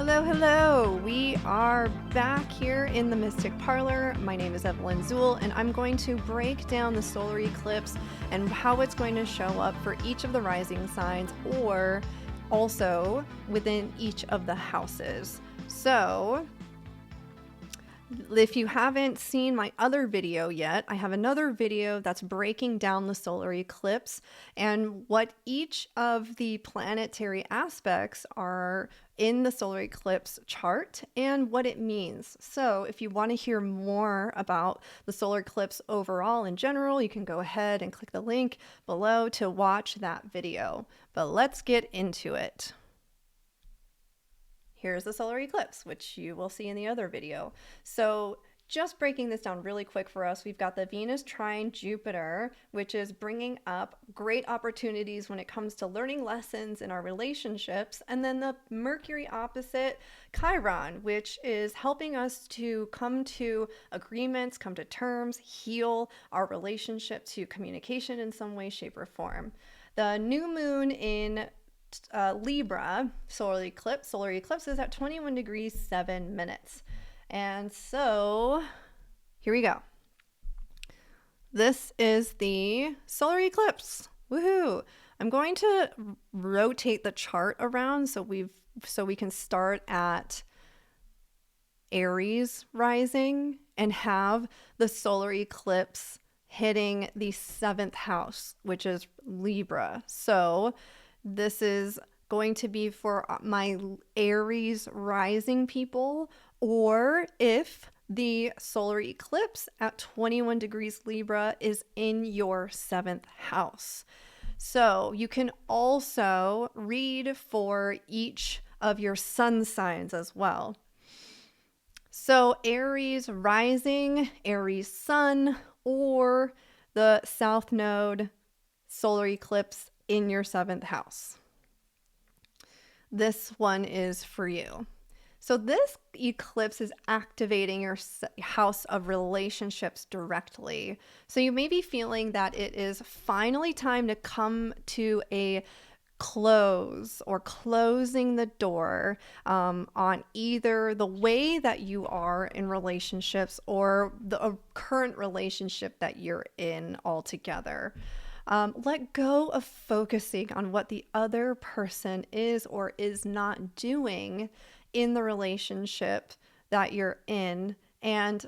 Hello, hello. We are back here in the Mystic Parlor. My name is Evelyn Zuel, and I'm going to break down the solar eclipse and how it's going to show up for each of the rising signs, or also within each of the houses. So, if you haven't seen my other video yet, I have another video that's breaking down the solar eclipse and what each of the planetary aspects are in the solar eclipse chart and what it means. So if you want to hear more about the solar eclipse overall in general, you can go ahead and click the link below to watch that video. But let's get into it. Here's the solar eclipse, which you will see in the other video. So just breaking this down really quick for us, we've got the Venus trine Jupiter, which is bringing up great opportunities when it comes to learning lessons in our relationships. And then the Mercury opposite Chiron, which is helping us to come to agreements, come to terms, heal our relationship to communication in some way, shape, or form. The new moon in Libra solar eclipse is at 21 degrees 7 minutes. And so here we go. This is the solar eclipse. Woohoo! I'm going to rotate the chart around so we can start at Aries rising and have the solar eclipse hitting the 7th house, which is Libra. So this is going to be for my Aries rising people, or if the solar eclipse at 21 degrees Libra is in your 7th house. So you can also read for each of your sun signs as well. So Aries rising, Aries sun, or the South Node solar eclipse in your 7th house. This one is for you. So this eclipse is activating your house of relationships directly. So you may be feeling that it is finally time to come to a close or closing the door on either the way that you are in relationships or the current relationship that you're in altogether. Let go of focusing on what the other person is or is not doing in the relationship that you're in, and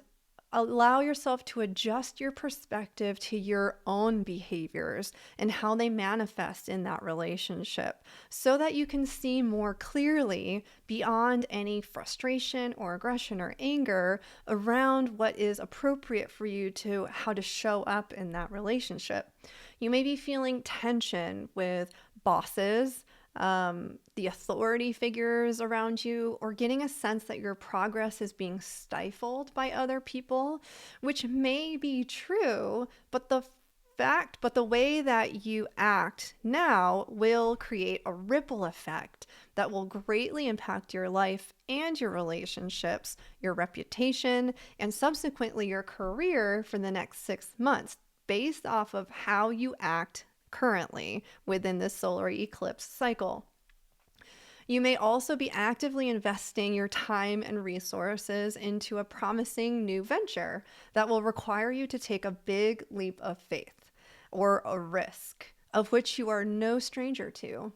allow yourself to adjust your perspective to your own behaviors and how they manifest in that relationship so that you can see more clearly beyond any frustration or aggression or anger around what is appropriate for you to how to show up in that relationship. You may be feeling tension with bosses, the authority figures around you, or getting a sense that your progress is being stifled by other people, which may be true, but the way that you act now will create a ripple effect that will greatly impact your life and your relationships, your reputation, and subsequently your career for the next 6 months, based off of how you act currently within this solar eclipse cycle. You may also be actively investing your time and resources into a promising new venture that will require you to take a big leap of faith or a risk, of which you are no stranger to.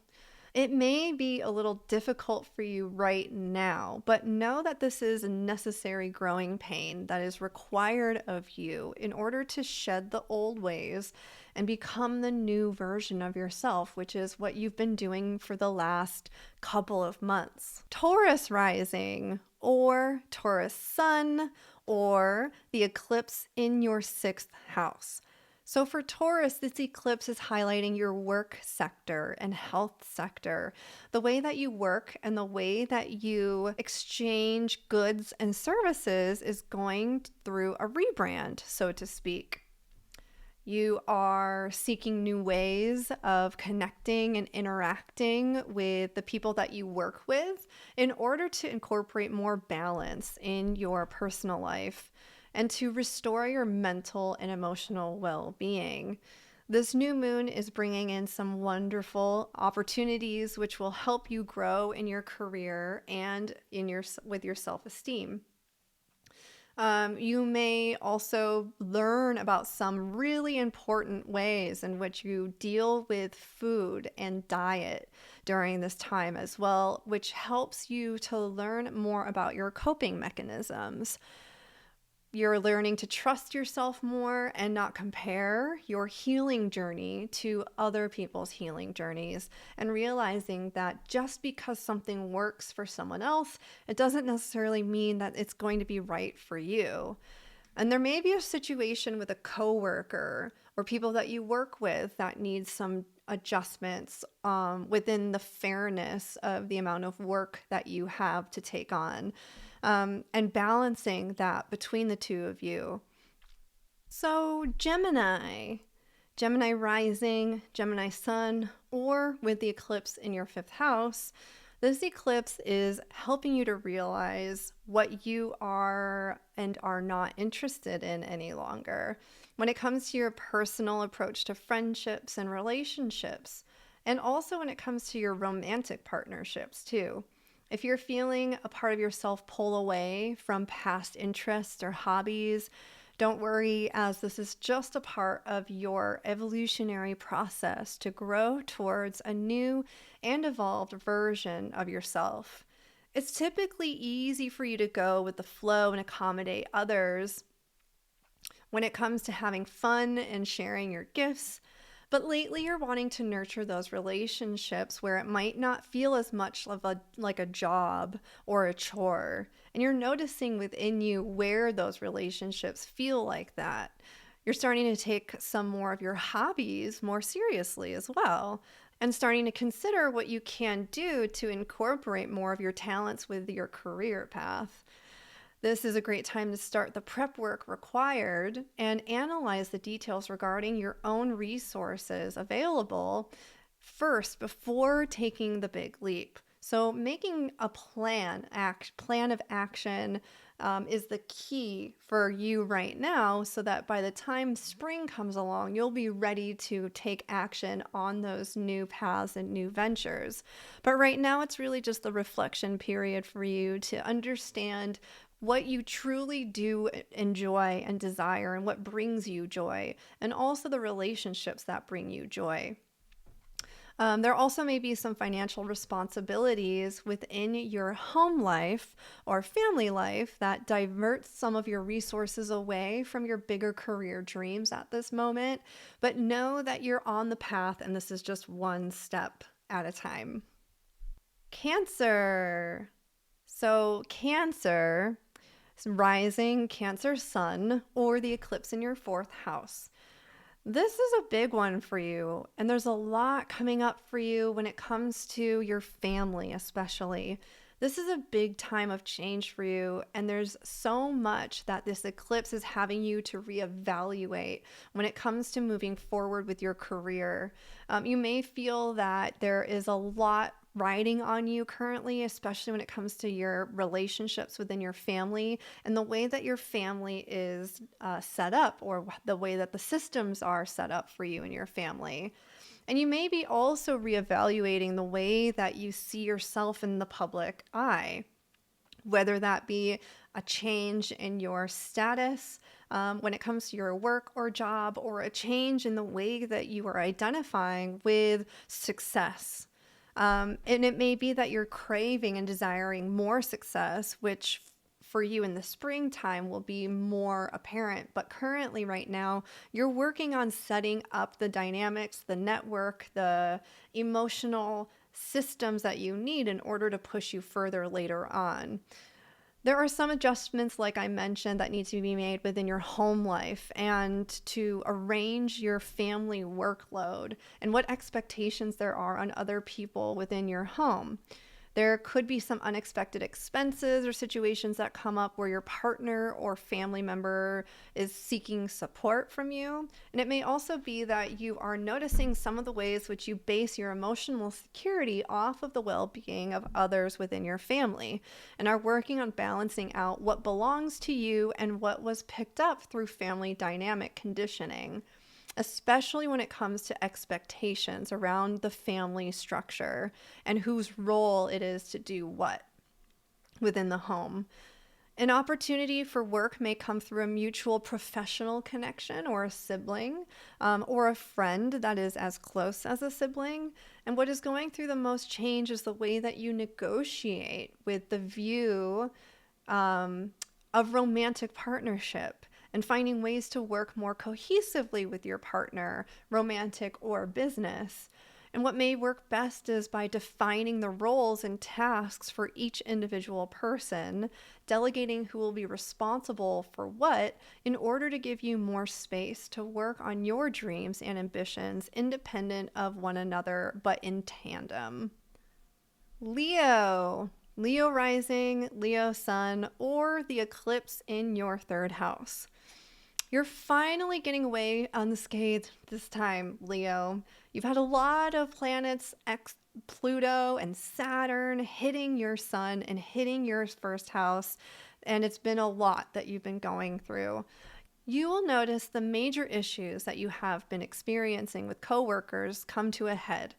It may be a little difficult for you right now, but know that this is a necessary growing pain that is required of you in order to shed the old ways and become the new version of yourself, which is what you've been doing for the last couple of months. Taurus rising, or Taurus sun, or the eclipse in your 6th house. So for Taurus, this eclipse is highlighting your work sector and health sector, the way that you work and the way that you exchange goods and services is going through a rebrand, so to speak. You are seeking new ways of connecting and interacting with the people that you work with in order to incorporate more balance in your personal life and to restore your mental and emotional well-being. This new moon is bringing in some wonderful opportunities which will help you grow in your career and with your self-esteem. You may also learn about some really important ways in which you deal with food and diet during this time as well, which helps you to learn more about your coping mechanisms. You're learning to trust yourself more and not compare your healing journey to other people's healing journeys, and realizing that just because something works for someone else, it doesn't necessarily mean that it's going to be right for you. And there may be a situation with a coworker or people that you work with that needs some adjustments within the fairness of the amount of work that you have to take on, and balancing that between the two of you. So Gemini rising, Gemini sun, or with the eclipse in your 5th house, this eclipse is helping you to realize what you are and are not interested in any longer when it comes to your personal approach to friendships and relationships, and also when it comes to your romantic partnerships too. If you're feeling a part of yourself pull away from past interests or hobbies, don't worry, as this is just a part of your evolutionary process to grow towards a new and evolved version of yourself. It's typically easy for you to go with the flow and accommodate others when it comes to having fun and sharing your gifts. But lately you're wanting to nurture those relationships where it might not feel as much like a job or a chore. And you're noticing within you where those relationships feel like that. You're starting to take some more of your hobbies more seriously as well, and starting to consider what you can do to incorporate more of your talents with your career path. This is a great time to start the prep work required and analyze the details regarding your own resources available first before taking the big leap. So making a plan of action is the key for you right now, so that by the time spring comes along, you'll be ready to take action on those new paths and new ventures. But right now, it's really just the reflection period for you to understand what you truly do enjoy and desire, and what brings you joy, and also the relationships that bring you joy. There also may be some financial responsibilities within your home life or family life that diverts some of your resources away from your bigger career dreams at this moment, but know that you're on the path and this is just one step at a time. Cancer. So Cancer, rising, Cancer sun, or the eclipse in your 4th house. This is a big one for you, and there's a lot coming up for you when it comes to your family especially. This is a big time of change for you, and there's so much that this eclipse is having you to reevaluate when it comes to moving forward with your career. You may feel that there is a lot riding on you currently, especially when it comes to your relationships within your family and the way that your family is set up, or the way that the systems are set up for you and your family. And you may be also reevaluating the way that you see yourself in the public eye, whether that be a change in your status when it comes to your work or job, or a change in the way that you are identifying with success. And it may be that you're craving and desiring more success, which for you in the springtime will be more apparent. But currently, right now, you're working on setting up the dynamics, the network, the emotional systems that you need in order to push you further later on. There are some adjustments, like I mentioned, that need to be made within your home life, and to arrange your family workload and what expectations there are on other people within your home. There could be some unexpected expenses or situations that come up where your partner or family member is seeking support from you. And it may also be that you are noticing some of the ways which you base your emotional security off of the well-being of others within your family, and are working on balancing out what belongs to you and what was picked up through family dynamic conditioning. especially when it comes to expectations around the family structure and whose role it is to do what within the home. An opportunity for work may come through a mutual professional connection or a sibling, or a friend that is as close as a sibling. And what is going through the most change is the way that you negotiate with the view of romantic partnership and finding ways to work more cohesively with your partner, romantic or business. And what may work best is by defining the roles and tasks for each individual person, delegating who will be responsible for what in order to give you more space to work on your dreams and ambitions independent of one another, but in tandem. Leo. Leo rising, Leo sun, or the eclipse in your third house. You're finally getting away unscathed this time, Leo. You've had a lot of planets, Pluto and Saturn, hitting your sun and hitting your first house, and it's been a lot that you've been going through. You will notice the major issues that you have been experiencing with coworkers come to a head,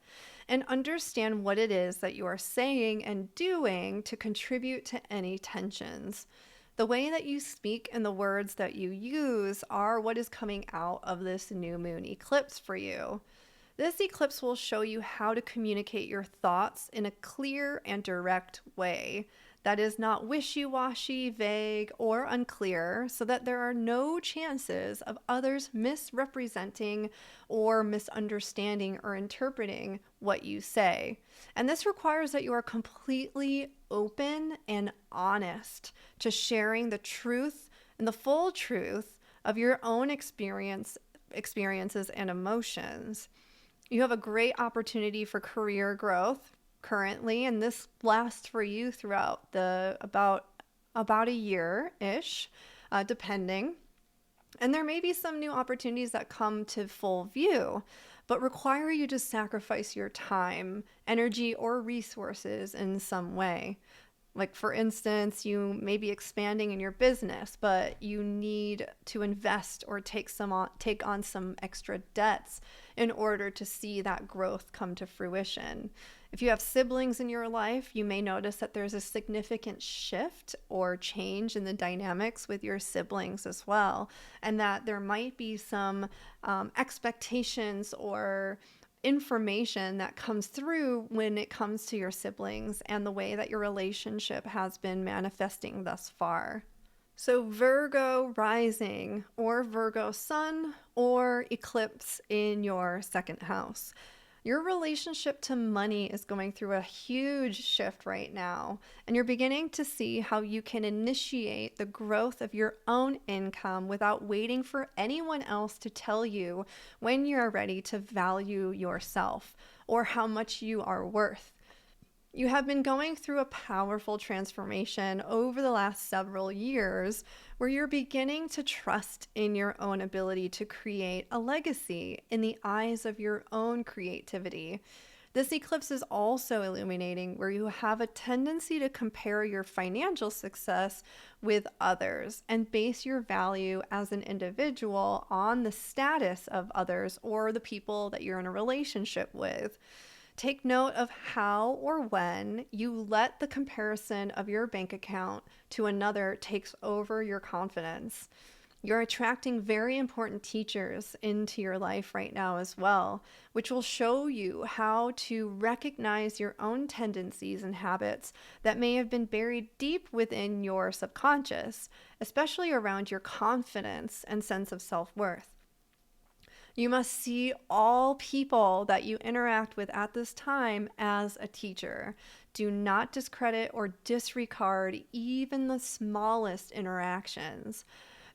and understand what it is that you are saying and doing to contribute to any tensions. The way that you speak and the words that you use are what is coming out of this new moon eclipse for you. This eclipse will show you how to communicate your thoughts in a clear and direct way that is not wishy-washy, vague, or unclear, so that there are no chances of others misrepresenting or misunderstanding or interpreting what you say. And this requires that you are completely open and honest to sharing the truth and the full truth of your own experiences and emotions. You have a great opportunity for career growth currently, and this lasts for you throughout the about a year-ish, depending. And there may be some new opportunities that come to full view, but require you to sacrifice your time, energy, or resources in some way. Like, for instance, you may be expanding in your business, but you need to invest or take on some extra debts in order to see that growth come to fruition. If you have siblings in your life, you may notice that there's a significant shift or change in the dynamics with your siblings as well, and that there might be some expectations or information that comes through when it comes to your siblings and the way that your relationship has been manifesting thus far. So Virgo rising or Virgo sun or eclipse in your second house. Your relationship to money is going through a huge shift right now, and you're beginning to see how you can initiate the growth of your own income without waiting for anyone else to tell you when you're ready to value yourself or how much you are worth. You have been going through a powerful transformation over the last several years where you're beginning to trust in your own ability to create a legacy in the eyes of your own creativity. This eclipse is also illuminating where you have a tendency to compare your financial success with others and base your value as an individual on the status of others or the people that you're in a relationship with. Take note of how or when you let the comparison of your bank account to another takes over your confidence. You're attracting very important teachers into your life right now as well, which will show you how to recognize your own tendencies and habits that may have been buried deep within your subconscious, especially around your confidence and sense of self-worth. You must see all people that you interact with at this time as a teacher. Do not discredit or disregard even the smallest interactions.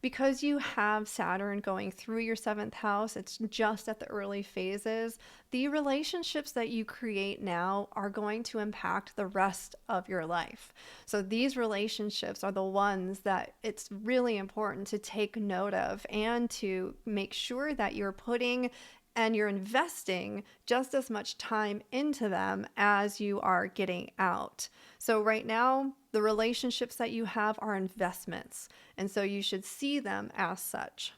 Because you have Saturn going through your seventh house, it's just at the early phases. The relationships that you create now are going to impact the rest of your life. So these relationships are the ones that it's really important to take note of and to make sure that you're putting and you're investing just as much time into them as you are getting out. So right now, the relationships that you have are investments, and so you should see them as such.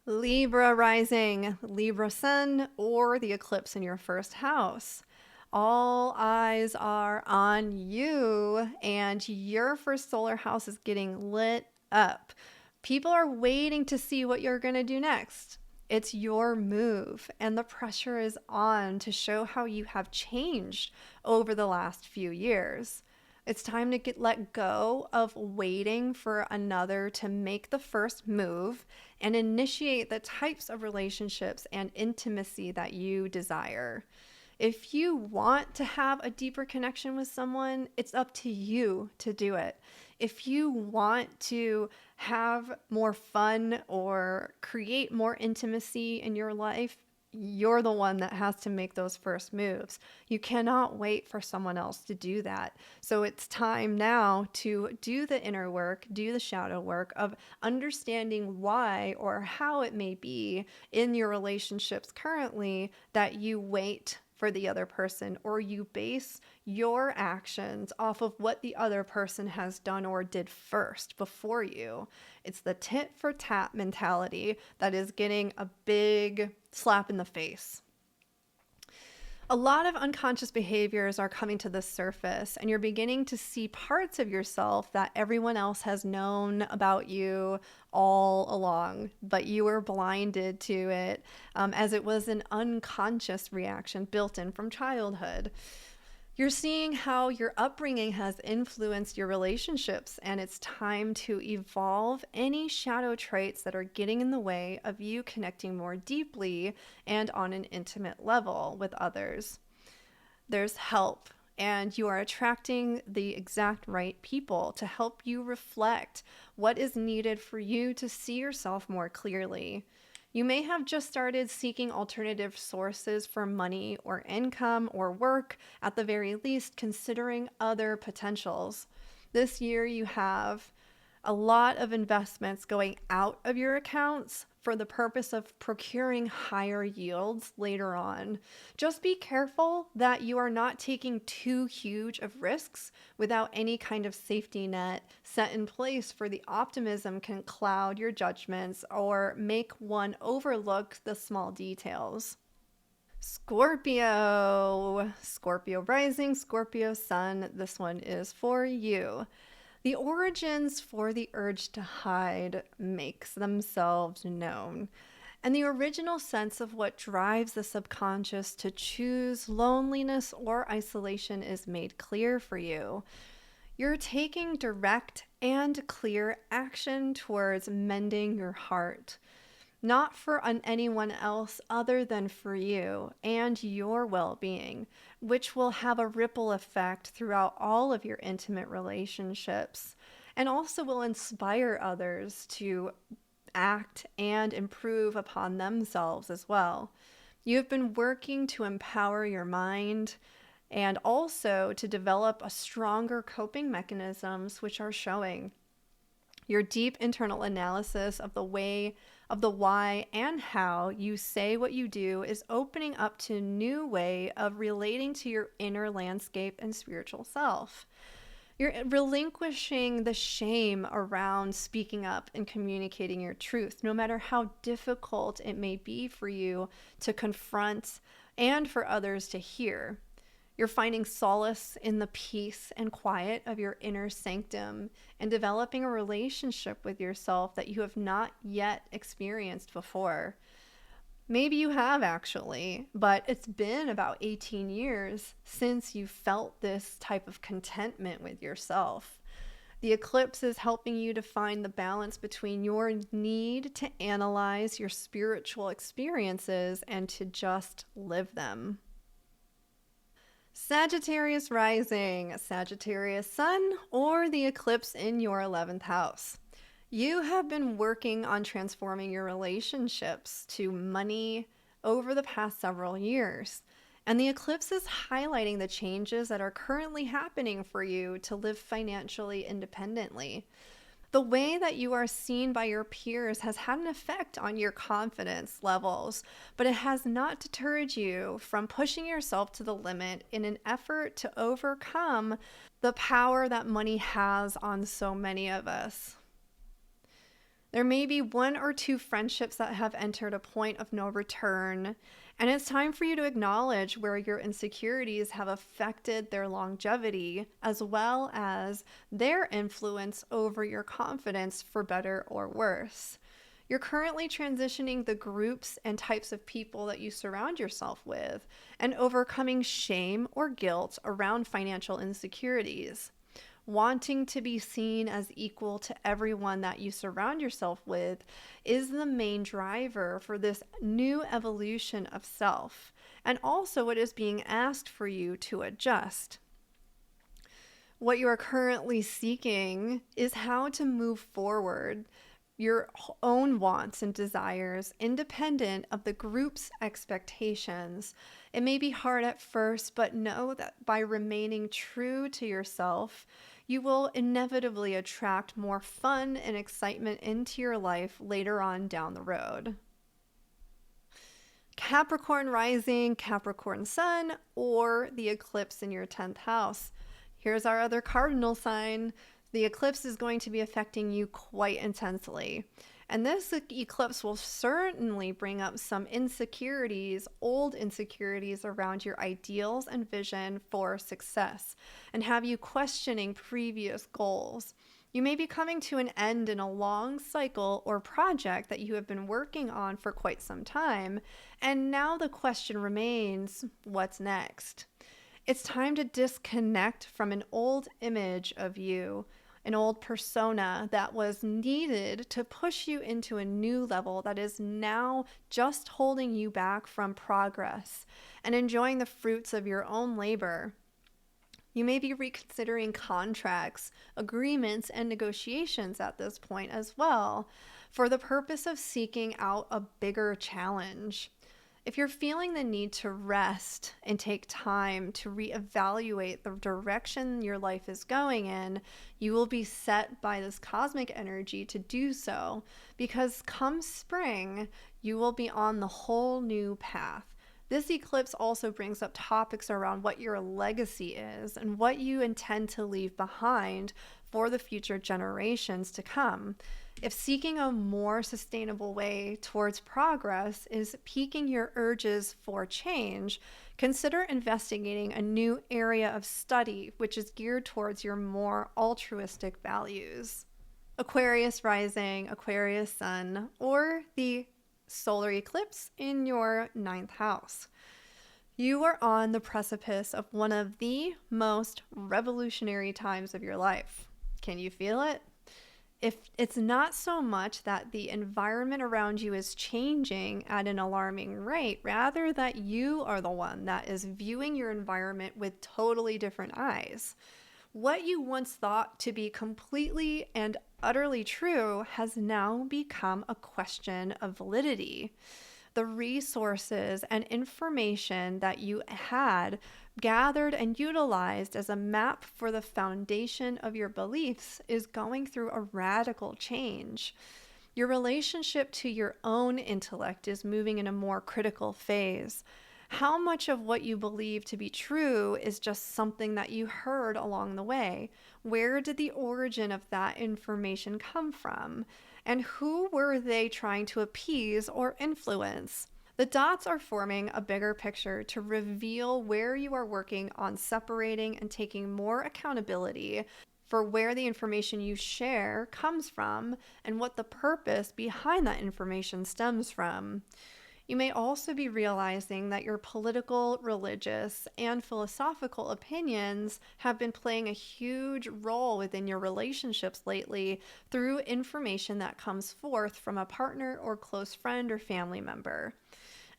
Libra rising, Libra sun, or the eclipse in your first house. All eyes are on you, and your first solar house is getting lit up. People are waiting to see what you're going to do next. It's your move, and the pressure is on to show how you have changed over the last few years. It's time to let go of waiting for another to make the first move and initiate the types of relationships and intimacy that you desire. If you want to have a deeper connection with someone, it's up to you to do it. If you want to have more fun or create more intimacy in your life, you're the one that has to make those first moves. You cannot wait for someone else to do that. So it's time now to do the inner work, do the shadow work of understanding why or how it may be in your relationships currently that you wait for the other person, or you base your actions off of what the other person has done or did first before you. It's the tit for tat mentality that is getting a big slap in the face. A lot of unconscious behaviors are coming to the surface, and you're beginning to see parts of yourself that everyone else has known about you all along, but you were blinded to it as it was an unconscious reaction built in from childhood. You're seeing how your upbringing has influenced your relationships, and it's time to evolve any shadow traits that are getting in the way of you connecting more deeply and on an intimate level with others. There's help, and you are attracting the exact right people to help you reflect what is needed for you to see yourself more clearly. You may have just started seeking alternative sources for money or income or work, at the very least, considering other potentials. This year, you have a lot of investments going out of your accounts for the purpose of procuring higher yields later on. Just be careful that you are not taking too huge of risks without any kind of safety net set in place, for the optimism can cloud your judgments or make one overlook the small details. Scorpio rising, Scorpio sun, this one is for you. The origins for the urge to hide makes themselves known, and the original sense of what drives the subconscious to choose loneliness or isolation is made clear for you. You're taking direct and clear action towards mending your heart, not for anyone else other than for you and your well-being, which will have a ripple effect throughout all of your intimate relationships, and also will inspire others to act and improve upon themselves as well. You've been working to empower your mind and also to develop a stronger coping mechanisms, which are showing. Your deep internal analysis of the why and how you say what you do is opening up to a new way of relating to your inner landscape and spiritual self. You're relinquishing the shame around speaking up and communicating your truth, no matter how difficult it may be for you to confront and for others to hear. You're finding solace in the peace and quiet of your inner sanctum and developing a relationship with yourself that you have not yet experienced before. Maybe you have actually, but it's been about 18 years since you felt this type of contentment with yourself. The eclipse is helping you to find the balance between your need to analyze your spiritual experiences and to just live them. Sagittarius rising, Sagittarius sun, or the eclipse in your 11th house. You have been working on transforming your relationships to money over the past several years, and the eclipse is highlighting the changes that are currently happening for you to live financially independently. The way that you are seen by your peers has had an effect on your confidence levels, but it has not deterred you from pushing yourself to the limit in an effort to overcome the power that money has on so many of us. There may be one or two friendships that have entered a point of no return, and it's time for you to acknowledge where your insecurities have affected their longevity, as well as their influence over your confidence, for better or worse. You're currently transitioning the groups and types of people that you surround yourself with, and overcoming shame or guilt around financial insecurities. Wanting to be seen as equal to everyone that you surround yourself with is the main driver for this new evolution of self, and also what is being asked for you to adjust. What you are currently seeking is how to move forward your own wants and desires independent of the group's expectations. It may be hard at first, but know that by remaining true to yourself, you will inevitably attract more fun and excitement into your life later on down the road. Capricorn rising, Capricorn sun, or the eclipse in your 10th house. Here's our other cardinal sign. The eclipse is going to be affecting you quite intensely. And this eclipse will certainly bring up some insecurities, old insecurities around your ideals and vision for success, and have you questioning previous goals. You may be coming to an end in a long cycle or project that you have been working on for quite some time, and now the question remains, what's next? It's time to disconnect from an old image of you, an old persona that was needed to push you into a new level that is now just holding you back from progress and enjoying the fruits of your own labor. You may be reconsidering contracts, agreements, and negotiations at this point as well, for the purpose of seeking out a bigger challenge. If you're feeling the need to rest and take time to reevaluate the direction your life is going in, you will be set by this cosmic energy to do so, because come spring, you will be on the whole new path. This eclipse also brings up topics around what your legacy is and what you intend to leave behind for the future generations to come. If seeking a more sustainable way towards progress is piquing your urges for change, consider investigating a new area of study which is geared towards your more altruistic values. Aquarius rising, Aquarius sun, or the solar eclipse in your 9th house. You are on the precipice of one of the most revolutionary times of your life. Can you feel it? If it's not so much that the environment around you is changing at an alarming rate, rather that you are the one that is viewing your environment with totally different eyes. What you once thought to be completely and utterly true has now become a question of validity. The resources and information that you had gathered and utilized as a map for the foundation of your beliefs is going through a radical change. Your relationship to your own intellect is moving in a more critical phase. How much of what you believe to be true is just something that you heard along the way? Where did the origin of that information come from? And who were they trying to appease or influence? The dots are forming a bigger picture to reveal where you are working on separating and taking more accountability for where the information you share comes from and what the purpose behind that information stems from. You may also be realizing that your political, religious, and philosophical opinions have been playing a huge role within your relationships lately through information that comes forth from a partner or close friend or family member.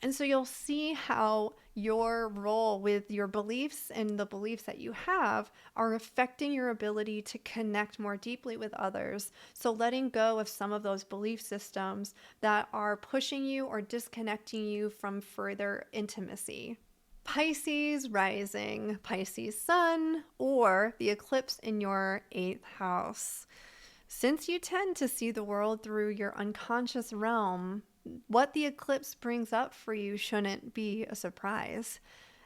And so you'll see how your role with your beliefs and the beliefs that you have are affecting your ability to connect more deeply with others. So letting go of some of those belief systems that are pushing you or disconnecting you from further intimacy. Pisces rising, Pisces sun, or the eclipse in your 8th house. Since you tend to see the world through your unconscious realm, what the eclipse brings up for you shouldn't be a surprise.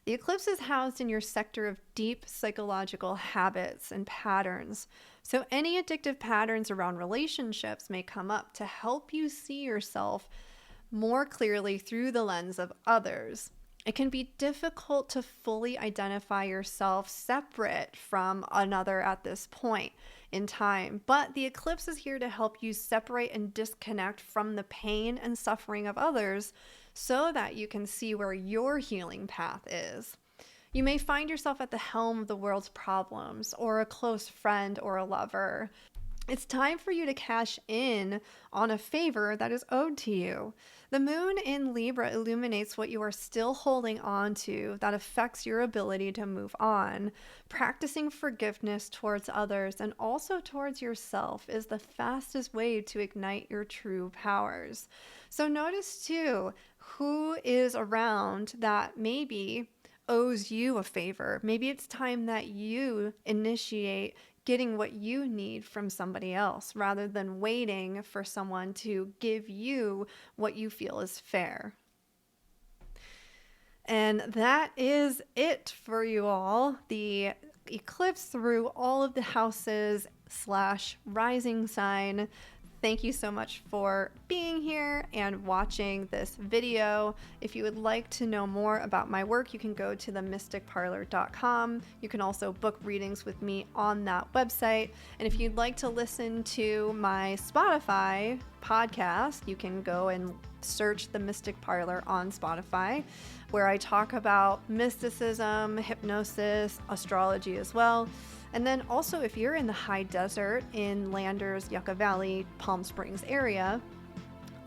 The eclipse is housed in your sector of deep psychological habits and patterns. So, any addictive patterns around relationships may come up to help you see yourself more clearly through the lens of others. It can be difficult to fully identify yourself separate from another at this point in time, but the eclipse is here to help you separate and disconnect from the pain and suffering of others so that you can see where your healing path is. You may find yourself at the helm of the world's problems, or a close friend or a lover. It's time for you to cash in on a favor that is owed to you. The moon in Libra illuminates what you are still holding on to that affects your ability to move on. Practicing forgiveness towards others and also towards yourself is the fastest way to ignite your true powers. So notice too who is around that maybe owes you a favor. Maybe it's time that you initiate getting what you need from somebody else rather than waiting for someone to give you what you feel is fair. And that is it for you all. The eclipse through all of the houses / rising sign. Thank you so much for being here and watching this video. If you would like to know more about my work, you can go to themysticparlor.com. You can also book readings with me on that website. And if you'd like to listen to my Spotify podcast, you can go and search The Mystic Parlor on Spotify, where I talk about mysticism, hypnosis, astrology as well. And then also, if you're in the high desert in Landers, Yucca Valley, Palm Springs area,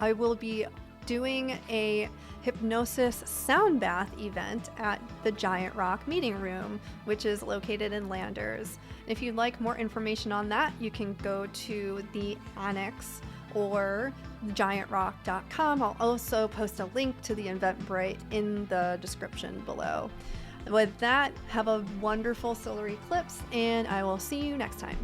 I will be doing a hypnosis sound bath event at the Giant Rock Meeting Room, which is located in Landers. If you'd like more information on that, you can go to the annex or giantrock.com. I'll also post a link to the Eventbrite in the description below. With that, have a wonderful solar eclipse, and I will see you next time.